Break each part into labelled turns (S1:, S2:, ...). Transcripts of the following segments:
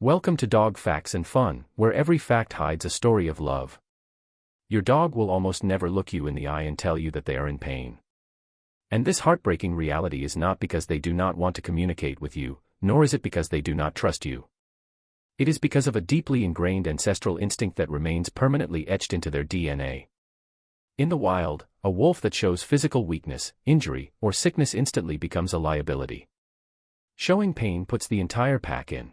S1: Welcome to Dog Facts and Fun, where every fact hides a story of love. Your dog will almost never look you in the eye and tell you that they are in pain. And this heartbreaking reality is not because they do not want to communicate with you, nor is it because they do not trust you. It is because of a deeply ingrained ancestral instinct that remains permanently etched into their DNA. In the wild, a wolf that shows physical weakness, injury, or sickness instantly becomes a liability. Showing pain puts the entire pack in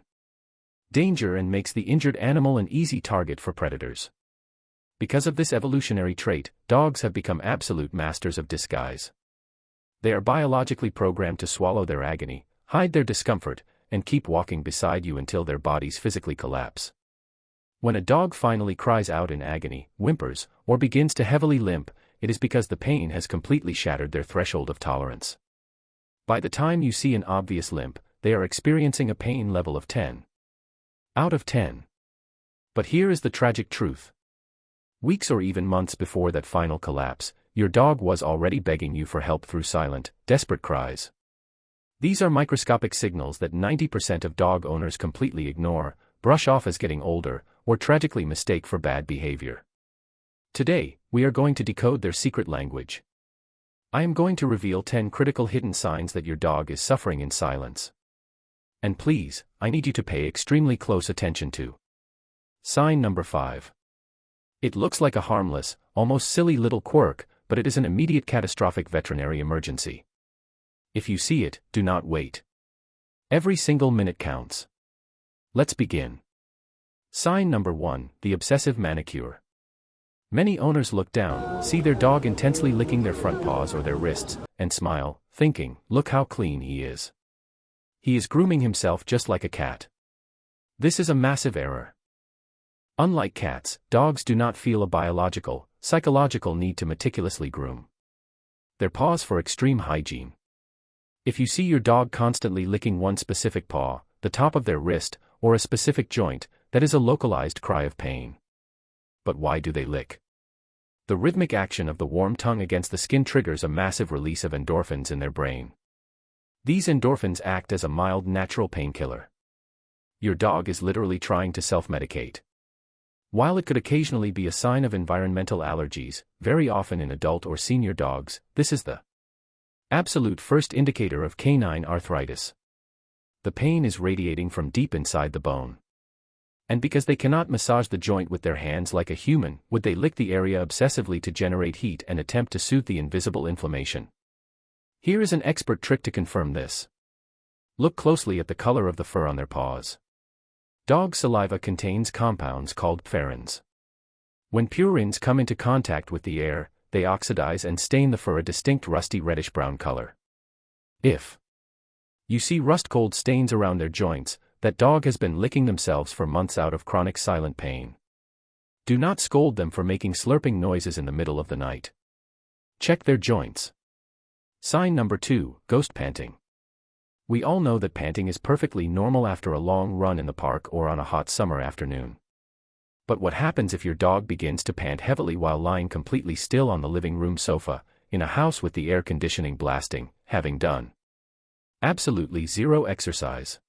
S1: danger and makes the injured animal an easy target for predators. Because of this evolutionary trait, dogs have become absolute masters of disguise. They are biologically programmed to swallow their agony, hide their discomfort, and keep walking beside you until their bodies physically collapse. When a dog finally cries out in agony, whimpers, or begins to heavily limp, it is because the pain has completely shattered their threshold of tolerance. By the time you see an obvious limp, they are experiencing a pain level of 10 out of 10. But here is the tragic truth. Weeks or even months before that final collapse, your dog was already begging you for help through silent, desperate cries. These are microscopic signals that 90% of dog owners completely ignore, brush off as getting older, or tragically mistake for bad behavior. Today, we are going to decode their secret language. I am going to reveal 10 critical hidden signs that your dog is suffering in silence. And please, I need you to pay extremely close attention to sign number 5. It looks like a harmless, almost silly little quirk, but it is an immediate catastrophic veterinary emergency. If you see it, do not wait. Every single minute counts. Let's begin. Sign number 1, the obsessive manicure. Many owners look down, see their dog intensely licking their front paws or their wrists, and smile, thinking, look how clean he is. He is grooming himself just like a cat. This is a massive error. Unlike cats, dogs do not feel a biological, psychological need to meticulously groom their paws for extreme hygiene. If you see your dog constantly licking one specific paw, the top of their wrist, or a specific joint, that is a localized cry of pain. But why do they lick? The rhythmic action of the warm tongue against the skin triggers a massive release of endorphins in their brain. These endorphins act as a mild natural painkiller. Your dog is literally trying to self-medicate. While it could occasionally be a sign of environmental allergies, very often in adult or senior dogs, this is the absolute first indicator of canine arthritis. The pain is radiating from deep inside the bone. And because they cannot massage the joint with their hands like a human, would they lick the area obsessively to generate heat and attempt to soothe the invisible inflammation? Here is an expert trick to confirm this. Look closely at the color of the fur on their paws. Dog saliva contains compounds called pherins. When purines come into contact with the air, they oxidize and stain the fur a distinct rusty reddish-brown color. If you see rust-cold stains around their joints, that dog has been licking themselves for months out of chronic silent pain. Do not scold them for making slurping noises in the middle of the night. Check their joints. Sign number 2, ghost panting. We all know that panting is perfectly normal after a long run in the park or on a hot summer afternoon. But what happens if your dog begins to pant heavily while lying completely still on the living room sofa, in a house with the air conditioning blasting, having done absolutely zero exercise?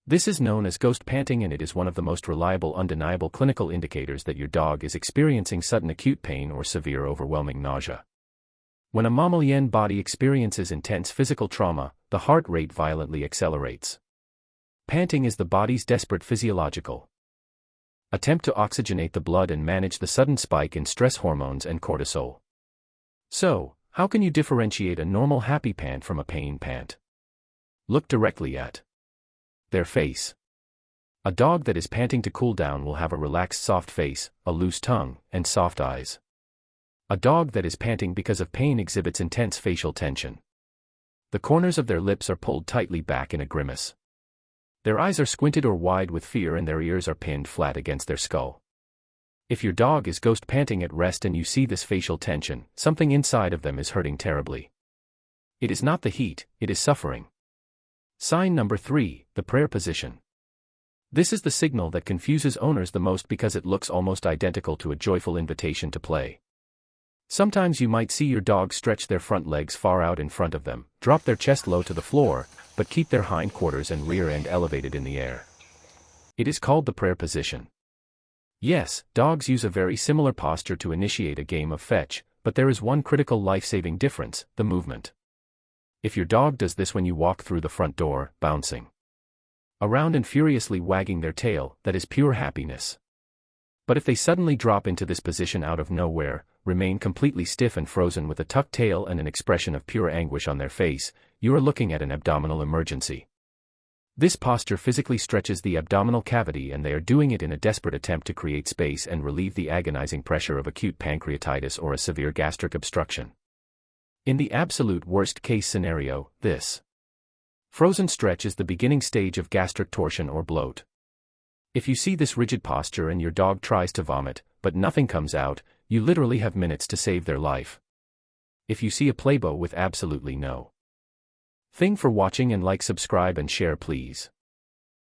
S1: This is known as ghost panting, and it is one of the most reliable, undeniable clinical indicators that your dog is experiencing sudden acute pain or severe overwhelming nausea. When a mammalian body experiences intense physical trauma, the heart rate violently accelerates. Panting is the body's desperate physiological attempt to oxygenate the blood and manage the sudden spike in stress hormones and cortisol. So, how can you differentiate a normal happy pant from a pain pant? Look directly at their face. A dog that is panting to cool down will have a relaxed soft face, a loose tongue, and soft eyes. A dog that is panting because of pain exhibits intense facial tension. The corners of their lips are pulled tightly back in a grimace. Their eyes are squinted or wide with fear, and their ears are pinned flat against their skull. If your dog is ghost panting at rest and you see this facial tension, something inside of them is hurting terribly. It is not the heat, it is suffering. Sign number 3, the prayer position. This is the signal that confuses owners the most because it looks almost identical to a joyful invitation to play. Sometimes you might see your dog stretch their front legs far out in front of them, drop their chest low to the floor, but keep their hindquarters and rear end elevated in the air. It is called the prayer position. Yes, dogs use a very similar posture to initiate a game of fetch, but there is one critical life-saving difference: the movement. If your dog does this when you walk through the front door, bouncing around and furiously wagging their tail, that is pure happiness. But if they suddenly drop into this position out of nowhere, remain completely stiff and frozen with a tucked tail and an expression of pure anguish on their face, you are looking at an abdominal emergency. This posture physically stretches the abdominal cavity, and they are doing it in a desperate attempt to create space and relieve the agonizing pressure of acute pancreatitis or a severe gastric obstruction. In the absolute worst-case scenario, this frozen stretch is the beginning stage of gastric torsion or bloat. If you see this rigid posture and your dog tries to vomit, but nothing comes out, you literally have minutes to save their life. If you see a playbo with absolutely no thing for watching, and like, subscribe and share please.